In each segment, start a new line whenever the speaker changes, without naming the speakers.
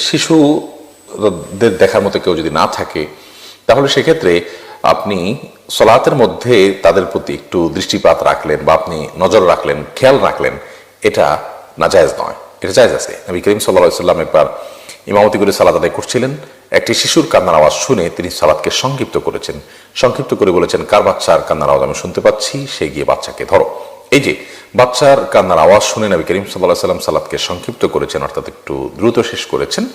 শিশুদের দেখার মতো কেউ যদি না থাকে, তাহলে সেক্ষেত্রে আপনি সলাতের মধ্যে তাদের প্রতি একটু দৃষ্টিপাত রাখলেন বা আপনি নজর রাখলেন, খেয়াল রাখলেন, এটা নাজায়েজ নয়, এটা জায়েজ আছে। নবী করিম সাল্লাল্লাহু আলাইহি ওয়াসাল্লাম একবার ইমামতি করে সালাত আদায় করছিলেন, একটি শিশুর কান্নার আওয়াজ শুনে তিনি সালাতকে সংক্ষিপ্ত করেছেন, সংক্ষিপ্ত করে বলেছেন, কার বাচ্চার কান্নার আওয়াজ আমি শুনতে পাচ্ছি, সে গিয়ে বাচ্চাকে ধরো। এই যে বাচ্চার কান্নার আওয়াজ শুনে নবী করিম সাল্লাল্লাহু আলাইহি ওয়াসাল্লাম সালাতকে সংক্ষিপ্ত করেছেন, অর্থাৎ একটু দ্রুত শেষ করেছেন।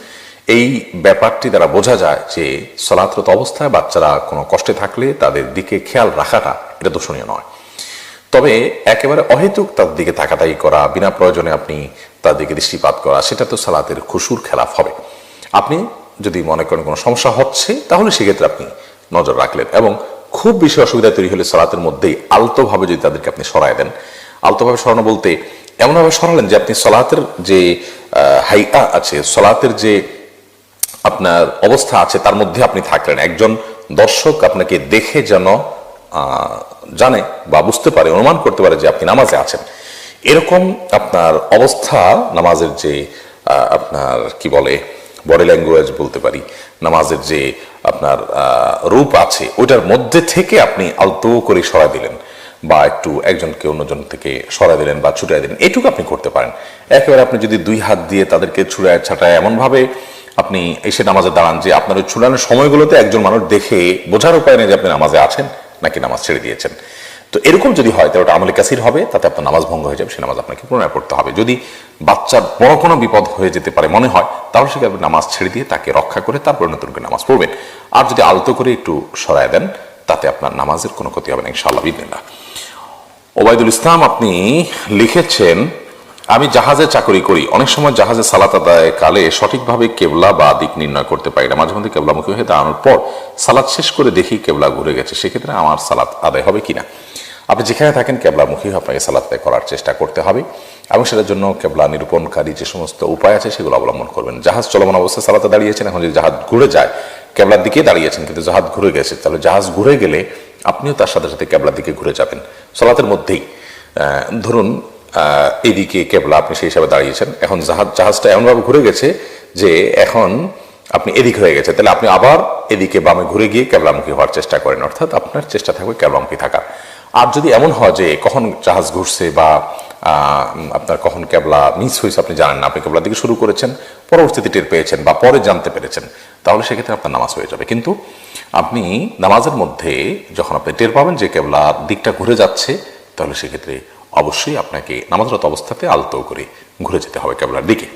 এই ব্যাপারটি দ্বারা বোঝা যায় যে সালাতরত অবস্থায় বাচ্চারা কোনো কষ্টে থাকলে তাদের দিকে খেয়াল রাখাটা এটা দোষণীয় নয়। তবে একেবারে অহেতুক তার দিকে তাকাতাকি করা, বিনা প্রয়োজনে আপনি তার দিকে দৃষ্টিপাত করা, সেটা তো সালাতের খুশুর খেলাফ হবে। আপনি যদি মনে করেন কোনো সমস্যা হচ্ছে, তাহলে সেক্ষেত্রে আপনি নজর রাখলেন, এবং খুব বেশি অসুবিধা তৈরি হলে সালাতের মধ্যেই আলতোভাবে যদি তাদেরকে আপনি সরায় দেন, আলতোভাবে সরানো বলতে এমনভাবে সরালেন যে আপনি সালাতের যে হাইয়া আছে, সালাতের যে আপনার অবস্থা আছে, তার মধ্যে আপনি থাকলেন। একজন দর্শক আপনাকে দেখে যেন জানে বা বুঝতে পারে, অনুমান করতে পারে যে আপনি নামাজে আছেন, এরকম আপনার অবস্থা, নামাজের যে আপনার কি বলে বডি ল্যাঙ্গুয়েজ বলতে পারি, নামাজের যে আপনার রূপ আছে, ওইটার মধ্যে থেকে আপনি আলতো করে সরাই দিলেন, বা একটু একজনকে অন্যজন থেকে সরাই দিলেন বা ছুটাই দিলেন, এটুকু আপনি করতে পারেন। একেবারে আপনি যদি দুই হাত দিয়ে তাদেরকে ছুড়ায় ছাটায় এমনভাবে আপনি এসে নামাজে দাঁড়ান যে আপনার ওই ছুটানোর সময়গুলোতে একজন মানুষ দেখে বোঝার উপায় নেই যে আপনি নামাজে আছেন নাকি নামাজ ছেড়ে দিয়েছেন, তো এরকম যদি হয় তাহলে ওটা আমলে কাসির হবে, তাতে আপনার নামাজ ভঙ্গ হয়ে যাবে, সে নামাজ আপনাকে পুনরায় পড়তে হবে। যদি বাচ্চার বড় কোনো বিপদ হয়ে যেতে পারে মনে হয়, তাহলে সেখানে আপনি নামাজ ছেড়ে দিয়ে তাকে রক্ষা করে তারপর নতুন করে নামাজ পড়বেন। আর যদি আলতো করে একটু সরায় দেন, তাতে আপনার নামাজের কোনো ক্ষতি হবে না ইনশাআল্লাহ বিদিনিল্লাহ। ওবায়দুল ইসলাম আপনি লিখেছেন, আমি জাহাজে চাকরি করি, অনেক সময় জাহাজে সালাত আদায় কালে সঠিকভাবে কেবলা বা দিক নির্ণয় করতে পারি না, মাঝে মধ্যে কেবলামুখী হয়ে দাঁড়ানোর পর সালাত শেষ করে দেখি কেবলা ঘুরে গেছে, সেক্ষেত্রে আমার সালাত আদায় হবে কিনা? আপনি যেখানে থাকেন কেবলামুখী আপনাকে সালাত আদায় করার চেষ্টা করতে হবে, এবং সেটার জন্য কেবলা নিরূপণকারী যে সমস্ত উপায় আছে সেগুলো অবলম্বন করবেন। জাহাজ চলমান অবস্থায় সালাতে দাঁড়িয়েছেন, এখন যদি জাহাজ ঘুরে যায়, কেবলার দিকে দাঁড়িয়েছেন কিন্তু জাহাজ ঘুরে গেছে, তাহলে জাহাজ ঘুরে গেলে আপনিও তার সাথে সাথে কেবলার দিকে ঘুরে যাবেন সালাতের মধ্যেই। ধরুন এদিকে কেবলা, আপনি সেই হিসাবে দাঁড়িয়েছেন, এখন জাহাজটা এমনভাবে ঘুরে গেছে যে এখন আপনি এদিক হয়ে গেছে, তাহলে আপনি আবার এদিকে বামে ঘুরে গিয়ে কেবলামুখী হওয়ার চেষ্টা করেন, অর্থাৎ আপনার চেষ্টা থাকবে কেবলামুখী থাকার। আর যদি এমন হয় যে কখন জাহাজ ঘুরছে বা আপনার কখন কেবলা মিস হয়েছে আপনি জানেন না, আপনি কেবলার দিকে শুরু করেছেন, পরবর্তীতে টের পেয়েছেন বা পরে জানতে পেরেছেন, তাহলে সেক্ষেত্রে আপনার নামাজ হয়ে যাবে। কিন্তু আপনি নামাজের মধ্যে যখন আপনি টের পাবেন যে কেবলার দিকটা ঘুরে যাচ্ছে, তাহলে সেক্ষেত্রে অবশ্যই আপনাকে নামাজরত অবস্থাতে আলতো করে ঘুরে যেতে হবে কেবলার দিকে।